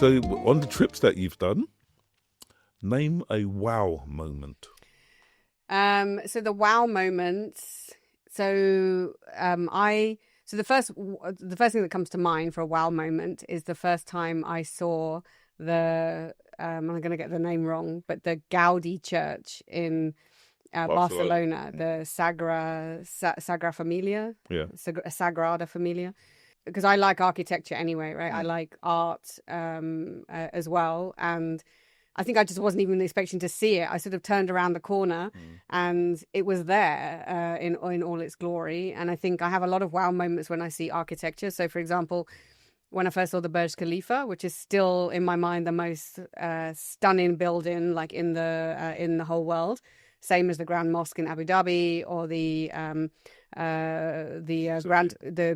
So on the trips that you've done, name a wow moment. So the wow moments. So the first thing that comes to mind for a wow moment is the first time I saw I'm going to get the name wrong, but the Gaudi church in Barcelona, the Sagrada Familia, Sagrada Familia. Because I like architecture anyway, right? I like art as well, and I think I just wasn't even expecting to see it. I sort of turned around the corner and it was there in all its glory. And I think I have a lot of wow moments when I see architecture. So, for example, when I first saw the Burj Khalifa, which is still in my mind the most stunning building like in the whole world, same as the Grand Mosque in Abu Dhabi or the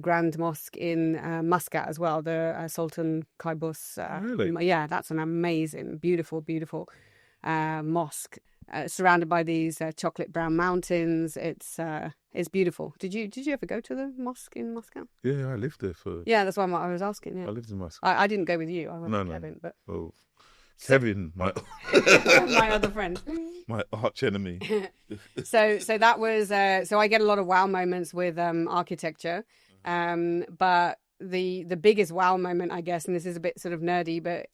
Grand Mosque in Muscat as well, the Sultan Qaboos. Really? Yeah, that's an amazing, beautiful, beautiful mosque surrounded by these chocolate brown mountains. It's beautiful. Did you ever go to the mosque in Muscat? Yeah, I lived there for. Yeah, that's why I was asking. Yeah, I lived in Muscat. I didn't go with you. I went No, with Kevin, but Kevin, my my other friend, my arch enemy. So that was so I get a lot of wow moments with architecture, but the biggest wow moment, I guess, and this is a bit sort of nerdy, but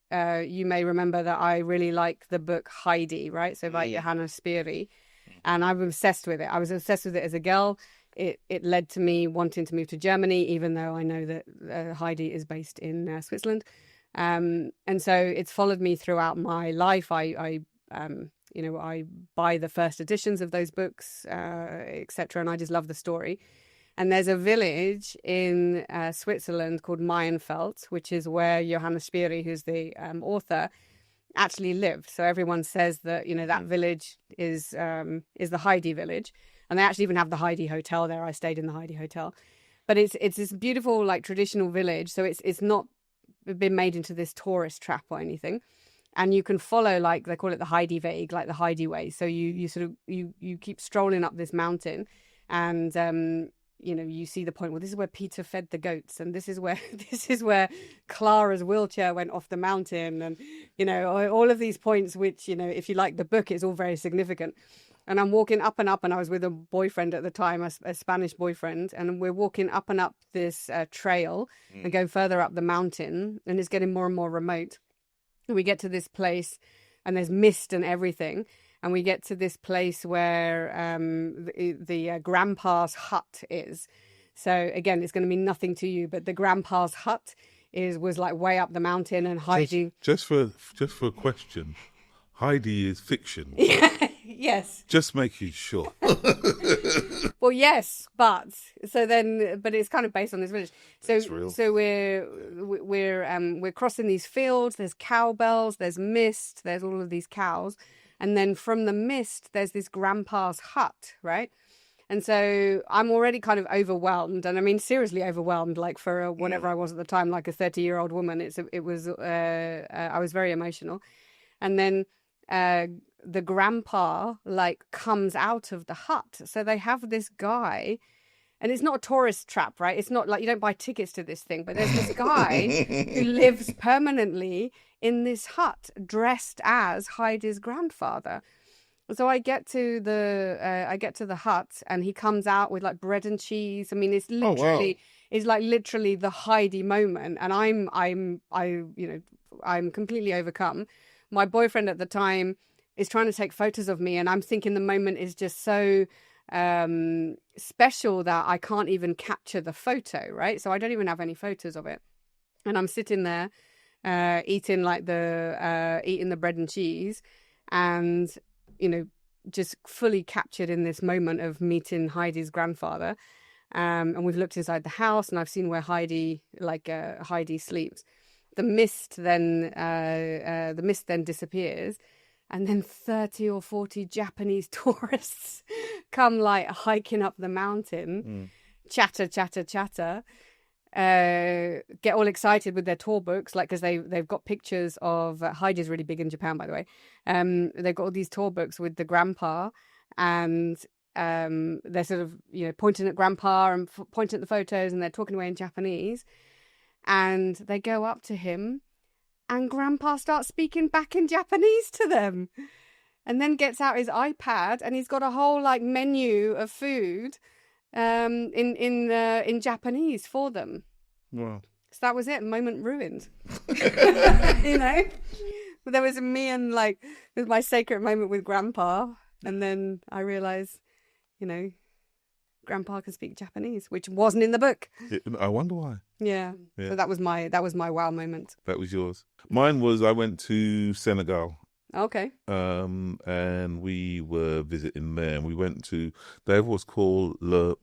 you may remember that I really like the book Heidi, right? So by Johanna Spiri, and I'm obsessed with it. I was obsessed with it as a girl. It led to me wanting to move to Germany, even though I know that Heidi is based in Switzerland. And so it's followed me throughout my life. I buy the first editions of those books, etc. And I just love the story. And there's a village in Switzerland called Mayenfeld, which is where Johanna Spiri, who's the author, actually lived. So everyone says that that village is the Heidi village, and they actually even have the Heidi Hotel there. I stayed in the Heidi Hotel, but it's this beautiful like traditional village. So it's not been made into this tourist trap or anything, and you can follow, like they call it the Heidi Weg, like the Heidi way. So you sort of you keep strolling up this mountain, and you see the point. Well, this is where Peter fed the goats, and this is where Clara's wheelchair went off the mountain, and all of these points, which if you like the book, it's all very significant. And I'm walking up and up, and I was with a boyfriend at the time, a Spanish boyfriend, and we're walking up and up this trail and going further up the mountain, and it's getting more and more remote. And we get to this place, and there's mist and everything, and we get to this place where the grandpa's hut is. So again, it's going to mean nothing to you, but the grandpa's hut was like way up the mountain, and Heidi. Just for a question, Heidi is fiction. Yes. Just making sure. Well, yes, but it's kind of based on this village. So we're crossing these fields. There's cowbells. There's mist. There's all of these cows, and then from the mist, there's this grandpa's hut, right? And so I'm already kind of overwhelmed, and I mean seriously overwhelmed. Like for whatever I was at the time, like a 30-year-old woman, I was very emotional, and then the grandpa like comes out of the hut. So they have this guy, and it's not a tourist trap, right? It's not like you don't buy tickets to this thing, but there's this guy who lives permanently in this hut dressed as Heidi's grandfather. So I get to the hut, and he comes out with like bread and cheese. I mean, it's literally it's like literally the Heidi moment, and I'm completely overcome. My boyfriend at the time is trying to take photos of me, and I'm thinking the moment is just so special that I can't even capture the photo, right? So I don't even have any photos of it, and I'm sitting there eating the bread and cheese, and just fully captured in this moment of meeting Heidi's grandfather. And we've looked inside the house, and I've seen where Heidi sleeps. The mist then disappears, and then 30 or 40 Japanese tourists come like hiking up the mountain, chatter, get all excited with their tour books, like because they've got pictures of Heidi's really big in Japan, by the way. They've got all these tour books with the grandpa, and they're sort of pointing at grandpa and pointing at the photos, and they're talking away in Japanese. And they go up to him, and Grandpa starts speaking back in Japanese to them. And then gets out his iPad and he's got a whole like menu of food in Japanese for them. Wow. So that was it. Moment ruined. But there was me and like it was my sacred moment with Grandpa, and then I realized, Grandpa can speak Japanese, which wasn't in the book. I wonder why. Yeah. So that was my wow moment. That was yours. Mine was I went to Senegal. Okay. And we were visiting there, and we went to they have what's called I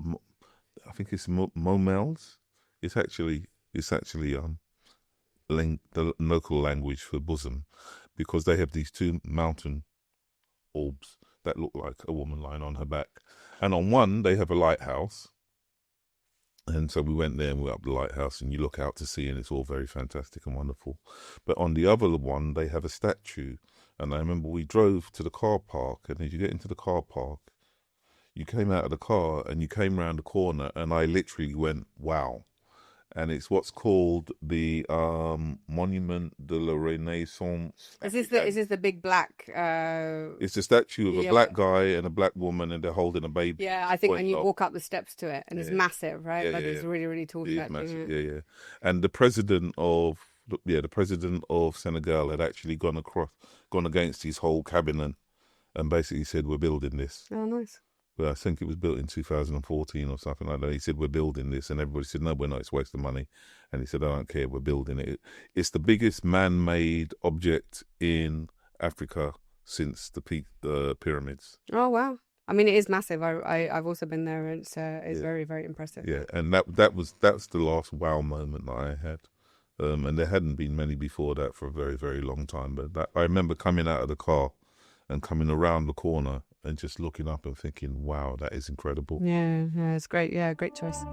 think it's Momels. It's actually the local language for bosom, because they have these two mountain orbs that look like a woman lying on her back, and on one they have a lighthouse. And so we went there and we were up the lighthouse, and you look out to sea and it's all very fantastic and wonderful. But on the other one, they have a statue. And I remember we drove to the car park, and as you get into the car park, you came out of the car and you came around the corner, and I literally went, wow. And it's what's called the Monument de la Renaissance. Is this the big black? It's a statue of a black guy and a black woman, and they're holding a baby. Yeah, I think when you walk up the steps to it, and it's massive, right? It's really, really tall. It is massive. Yeah. And the president of Senegal had actually gone against his whole cabinet, and basically said, "We're building this." Oh, nice. Well, I think it was built in 2014 or something like that. He said, "We're building this." And everybody said, "No, we're not. It's a waste of money." And he said, "I don't care. We're building it." It's the biggest man-made object in Africa since the pyramids. Oh, wow. I mean, it is massive. I've also been there. It's very, very impressive. Yeah, and that's the last wow moment that I had. And there hadn't been many before that for a very, very long time. But I remember coming out of the car and coming around the corner and just looking up and thinking, wow, that is incredible. Yeah, it's great. Yeah, great choice.